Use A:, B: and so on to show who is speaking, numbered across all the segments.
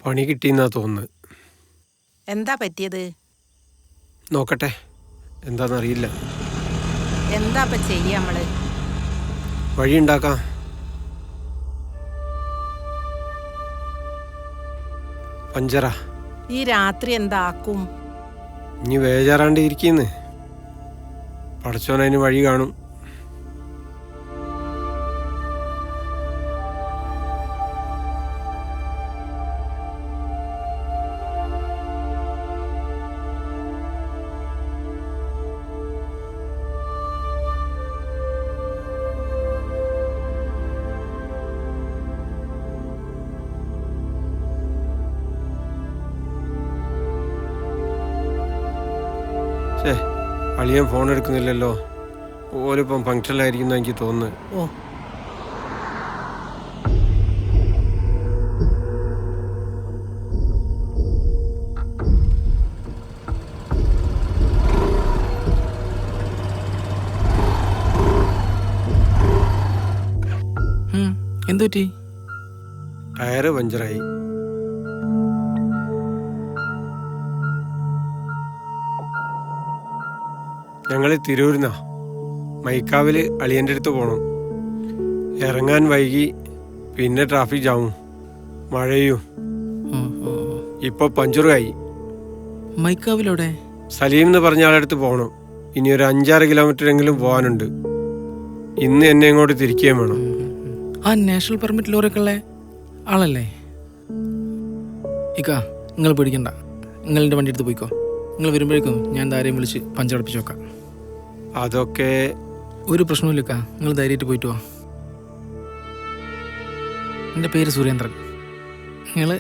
A: പണി കിട്ടിയെന്നാ തോന്നുന്നത്.
B: എന്താ പറ്റിയത്?
A: നോക്കട്ടെ, എന്താണെന്നറിയില്ല.
B: എന്താ ഇപ്പം ചെയ്യുക നമ്മള്?
A: വഴി ഉണ്ടാക്കാം. പഞ്ചറാ.
B: ഈ രാത്രി എന്താക്കും?
A: ഇനി വേജാറാണ്ട് ഇരിക്കുന്നു. പടച്ചോനതിന് വഴി കാണും. അളിയൻ ഫോൺ എടുക്കുന്നില്ലല്ലോ. ഓലിപ്പം ഫങ്ഷനിലായിരിക്കും എനിക്ക് തോന്നുന്നത്.
B: ഓ,
C: എന്തുപറ്റി?
A: ടയറ് പഞ്ചറായി. ഞങ്ങൾ തിരൂരിന്നാ. മൈക്കാവിൽ അളിയൻ്റെ അടുത്ത് പോകണം. ഇറങ്ങാൻ വൈകി, പിന്നെ ട്രാഫിക് ജാമും മഴയും. ഇപ്പോൾ പഞ്ചറായി.
C: മൈക്കാവിലൂടെ
A: സലീം എന്ന് പറഞ്ഞ ആളടുത്ത് പോകണം. ഇനി ഒരു 5-6 കിലോമീറ്ററെങ്കിലും പോകാനുണ്ട്. ഇന്ന് എന്നെ ഇങ്ങോട്ട് തിരിക്കുകയും വേണം.
C: ആ നാഷണൽ പെർമിറ്റ് ലോറിയൊക്കെ ഉള്ള ആളല്ലേ? ഇക്ക, നിങ്ങൾ പേടിക്കണ്ട. നിങ്ങളുടെ വണ്ടി എടുത്ത് പോയിക്കോ. നിങ്ങൾ വരുമ്പോഴേക്കും ഞാൻ ആരെയും വിളിച്ച് പഞ്ചടപ്പിച്ച് നോക്കാം.
A: അതൊക്കെ
C: ഒരു പ്രശ്നമില്ല ഇക്ക, നിങ്ങൾ ധൈര്യമായിട്ട് പോയിട്ട് വാ. എൻ്റെ പേര് സുരേന്ദ്രൻ. നിങ്ങൾ?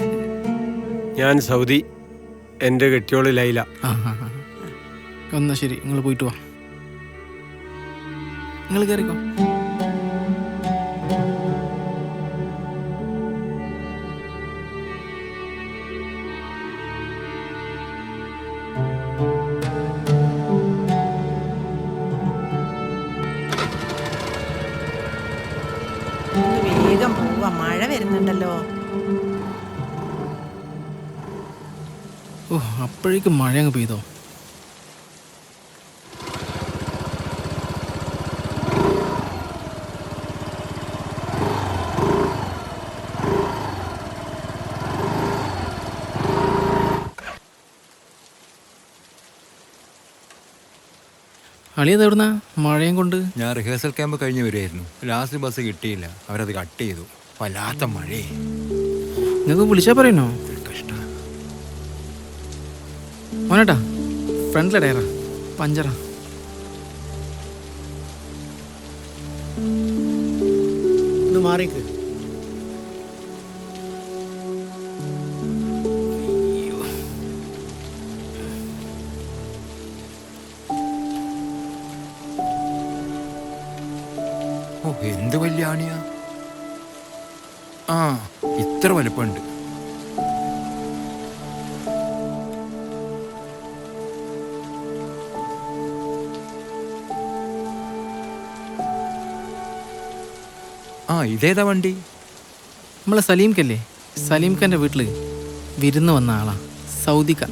A: ഞാൻ സൗദി. എൻ്റെ കെട്ടിയോള് ലൈല.
C: എന്നാ ശരി, നിങ്ങൾ പോയിട്ട് വാ. നിങ്ങൾ കയറിക്കോ.
B: വേഗം പോവാ, മഴ വരുന്നുണ്ടല്ലോ.
C: ഓ, അപ്പോഴേക്കും മഴ അങ്ങ് പെയ്തോ? അളിയത് എവിടുന്നാ മഴയും കൊണ്ട്?
D: ഞാൻ റിഹേഴ്സൽ ക്യാമ്പ് കഴിഞ്ഞ് വരുമായിരുന്നു. ലാസ്റ്റ് ബസ് കിട്ടിയില്ല, അവരത് കട്ട് ചെയ്തു. വല്ലാത്ത മഴയെ.
C: നിങ്ങൾക്ക് വിളിച്ചാൽ പറയുന്നോ?
D: കഷ്ടം.
C: മോനേട്ടാ, ഫ്രണ്ടിലെ ടയറാ പഞ്ചറാ.
E: ഒന്ന് മാറിക്ക്.
D: ഓ, എന്ത് വലിയ ആണിയാ! ആ, ഇത്ര വലുപ്പമുണ്ട്. ആ, ഇതേതാ വണ്ടി?
C: നമ്മളെ സലീംക്കല്ലേ? സലീംഖാൻ്റെ വീട്ടിൽ വിരുന്ന് വന്ന ആളാ. സൗദിക്ക,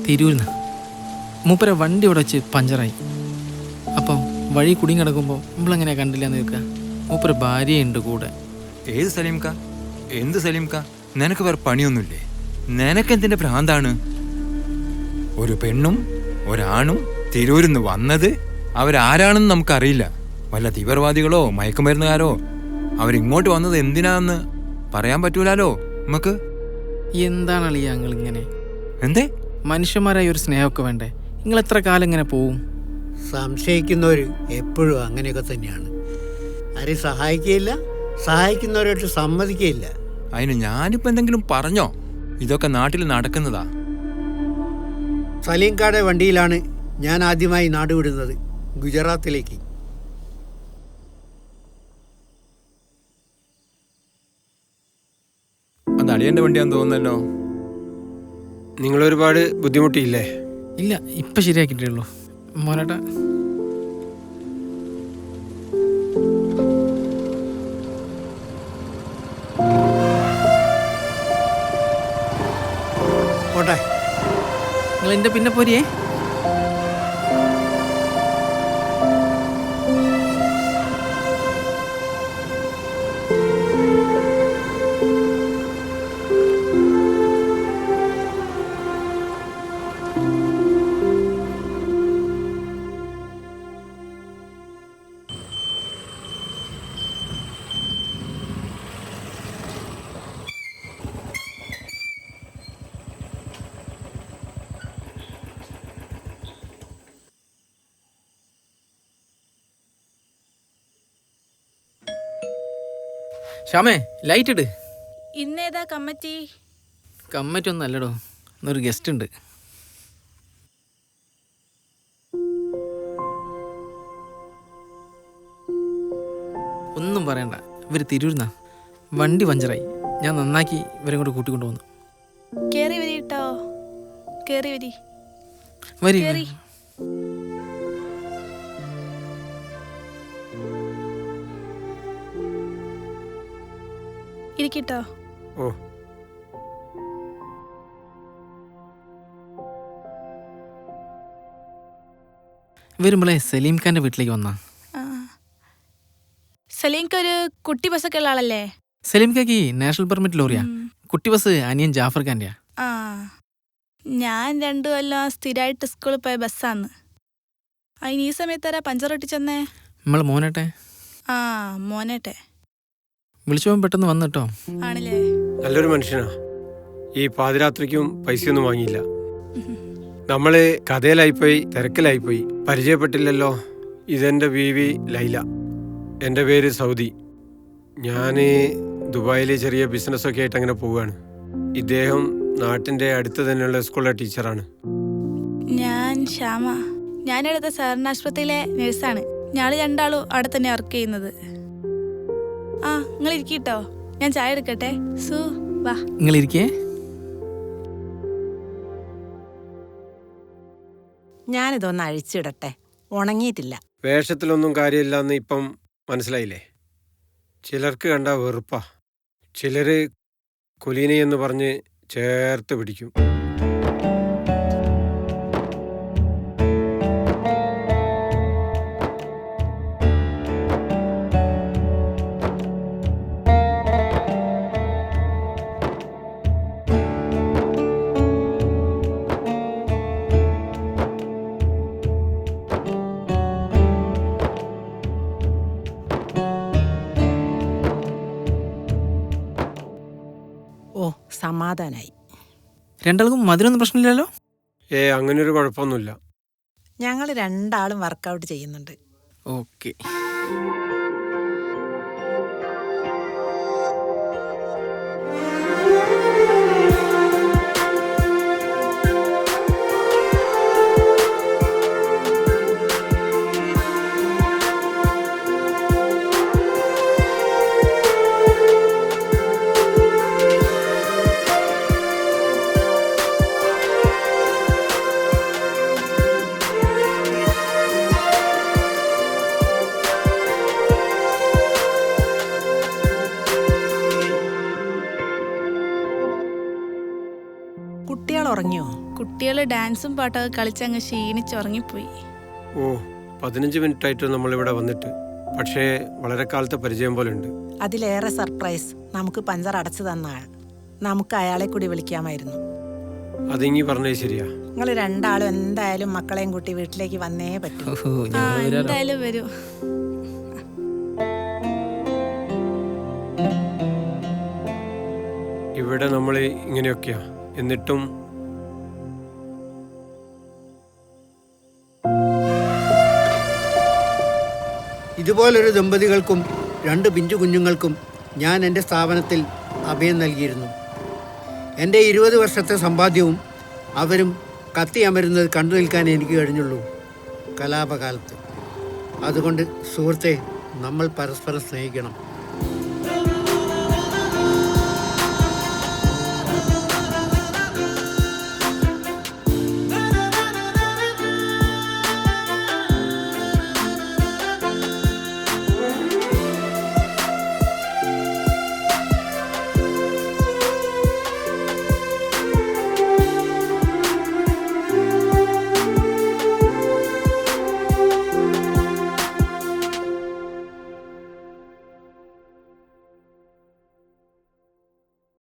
C: തിരൂരിന്ന്. മൂപ്പര വണ്ടി ഇവിടെ വെച്ച് പഞ്ചറായി. അപ്പം വഴി കുടുങ്ങി കിടക്കുമ്പോൾ നമ്മളെങ്ങനെയാ കണ്ടില്ല എന്ന് കേൾക്കുക. മൂപ്പര ഭാര്യയുണ്ട് കൂടെ.
D: ഏത് സലീംക്ക? എന്ത് സലീംക്ക? നിനക്ക് വേറെ പണിയൊന്നുമില്ലേ? നിനക്കെന്തിന്റെ ഭ്രാന്താണ്? ഒരു പെണ്ണും ഒരാണും തിരൂരിന്ന് വന്നത് അവരാരാണെന്ന് നമുക്കറിയില്ല. വല്ല തീവ്രവാദികളോ മയക്കുമരുന്നുകാരോ. അവരിങ്ങോട്ട് വന്നത് എന്തിനാന്ന് പറയാൻ പറ്റൂലോ നമുക്ക്.
C: എന്താണ് അളിയ നിങ്ങൾ ഇങ്ങനെ?
D: എന്തേ?
C: മനുഷ്യന്മാരായ ഒരു സ്നേഹമൊക്കെ വേണ്ടേ? നിങ്ങൾ എത്ര കാലം ഇങ്ങനെ പോവും?
E: സംശയിക്കുന്നവർ എപ്പോഴും അങ്ങനെയൊക്കെ തന്നെയാണ്. ആരെയും സഹായിക്കുകയില്ല, സഹായിക്കുന്നവരായിട്ട് സമ്മതിക്കുകയില്ല.
D: അതിന് ഞാനിപ്പോൾ എന്തെങ്കിലും പറഞ്ഞോ? ഇതൊക്കെ നാട്ടിൽ നടക്കുന്നതാ.
E: സലീംക്കാടെ വണ്ടിയിലാണ് ഞാൻ ആദ്യമായി നാടുവിടുന്നത്, ഗുജറാത്തിലേക്ക്.
D: അത് അളിയൻ്റെ വണ്ടിയാന്ന് തോന്നുന്നല്ലോ.
A: നിങ്ങളൊരുപാട് ബുദ്ധിമുട്ടിയില്ലേ?
C: ഇല്ല, ഇപ്പം ശരിയാക്കിയിട്ടേ ഉള്ളൂ മോനേട്ടാ.
E: പോട്ടെ.
C: നിങ്ങൾ എൻ്റെ പിന്നെ പോരിയേ. ശ്യാമേ ലൈറ്റ് ഇട്.
F: ഇന്നേതാ കമ്മിറ്റി?
C: കമ്മിറ്റി ഒന്നും അല്ലടോ, ഇന്നൊരു ഗസ്റ്റ് ഉണ്ട്. ഒന്നും പറയണ്ട, ഇവർ തിരൂരുന്നാ. വണ്ടി പഞ്ചറായി, ഞാൻ നന്നാക്കി ഇവരെ കൂടെ കൂട്ടിക്കൊണ്ടു വന്നു.
F: കേറി വരി കേട്ടോ, കേറി വരി.
C: വരി
F: കേറി. ഇരിക്കട്ടോ.
A: ഓ
C: വരുമ്പോളേ സലീം ഖാൻ്റെ വീട്ടിലേക്ക് വന്നാ.
F: സലീംക്ക് ഒരു കുട്ടി ബസ്സൊക്കെ ഉള്ള ആളല്ലേ?
C: സലീം ഖാക്ക് നാഷണൽ പെർമിറ്റ് ലോറിയാ. കുട്ടി ബസ് അനിയൻ ജാഫർ ഖാൻ്റെയാ.
F: ആ, ഞാൻ 2 കൊല്ലം സ്ഥിരമായിട്ട് സ്കൂളിൽ പോയ ബസ്സാന്ന്. അതിന് ഈ സമയത്താരാ പഞ്ചർ ഒട്ടിച്ചെന്നേ?
C: നമ്മളെ മോനേട്ടെ.
F: ആ, മോനേട്ടെ
C: വിളിച്ചപ്പോൾ പെട്ടെന്ന് വന്നു കേട്ടോ.
F: ആണല്ലേ?
A: നല്ലൊരു മനുഷ്യനാ. ഈ പാതിരാത്രിക്കും പൈസയൊന്നും വാങ്ങിയില്ല. നമ്മള് കഥയിലായിപ്പോയി, തിരക്കിലായിപ്പോയി, പരിചയപ്പെട്ടില്ലല്ലോ. ഇതെന്റെ ബീവി ലൈല, എൻ്റെ പേര് സൗദി. ഞാൻ ദുബായിലെ ചെറിയ ബിസിനസ്സൊക്കെ ആയിട്ട് അങ്ങനെ പോവുകയാണ്. ഇദ്ദേഹം നാട്ടിൻ്റെ അടുത്ത് തന്നെയുള്ള സ്കൂളിലെ ടീച്ചറാണ്.
F: ഞാൻ ശ്യാമ. ഞാനിവിടുത്തെ സഹകരണ ആശുപത്രിയിലെ നഴ്സാണ്. ഞങ്ങൾ 2 ആളും അവിടെ തന്നെ വർക്ക് ചെയ്യുന്നത്. ആ, നിങ്ങൾ ഇരിക്കട്ടോ, ഞാൻ ചായ എടുക്കട്ടെ. വാ.
C: നിങ്ങൾ ഇരിക്കേ.
B: ഞാനിതൊന്ന് അഴിച്ചിടട്ടെ, ഉണങ്ങിയിട്ടില്ല.
A: വേഷത്തിലൊന്നും കാര്യമില്ലെന്ന് ഇപ്പം മനസ്സിലായില്ലേ? ചിലർക്ക് കണ്ട വെറുപ്പാ, ചിലര് കുലീന എന്ന് പറഞ്ഞ് ചേർത്ത് പിടിക്കും.
B: ഓ, സമാധാനായി.
C: 2 ആൾക്കും മധുരമൊന്നും പ്രശ്നമില്ലല്ലോ?
A: അങ്ങനൊരു കുഴപ്പമൊന്നുമില്ല.
B: ഞങ്ങൾ 2 ആളും വർക്കൗട്ട് ചെയ്യുന്നുണ്ട്.
C: ഓക്കെ.
B: കുട്ടികൾ ഉറങ്ങിയോ?
F: കുട്ടികൾ ഡാൻസും പാട്ടൊക്കെ കളിച്ചങ്ങ് ക്ഷീണിച്ചുറങ്ങിപ്പോയി.
A: ഓ, 15 മിനിറ്റായിട്ട് നമ്മളിവിടെ വന്നിട്ട്. പക്ഷേ വളരെ കാലത്തെ പരിചയം പോലെ ഉണ്ട്.
B: അതിലേറെ സർപ്രൈസ് നമുക്ക് പഞ്ചർ അടച്ചു തന്ന ആൾ. നമുക്ക് അയാളെ കൂടി വിളിക്കാമായിരുന്നു.
A: അതിങ്ങി പറഞ്ഞത് ശരിയാ.
B: നിങ്ങൾ 2 ആളും എന്തായാലും മക്കളെയും കൂട്ടി വീട്ടിലേക്ക് വന്നേ പറ്റൂ.
C: ഓഹോ,
F: ആ,
C: ഞാൻ വരാലോ.
F: എന്തായാലും വരൂ.
A: ഇവിടെ നമ്മൾ ഇങ്ങനെയൊക്കെയാ. എന്നിട്ടും
E: ഇതുപോലൊരു ദമ്പതികൾക്കും 2 പിഞ്ചു കുഞ്ഞുങ്ങൾക്കും ഞാൻ എൻ്റെ സ്ഥാപനത്തിൽ അഭയം നൽകിയിരുന്നു. എൻ്റെ 20 വർഷത്തെ സമ്പാദ്യവും അവരും കത്തിയമരുന്നത് കണ്ടു നിൽക്കാൻ എനിക്ക് കഴിഞ്ഞുള്ളൂ കലാപകാലത്ത്. അതുകൊണ്ട് സുഹൃത്തെ, നമ്മൾ പരസ്പരം സ്നേഹിക്കണം.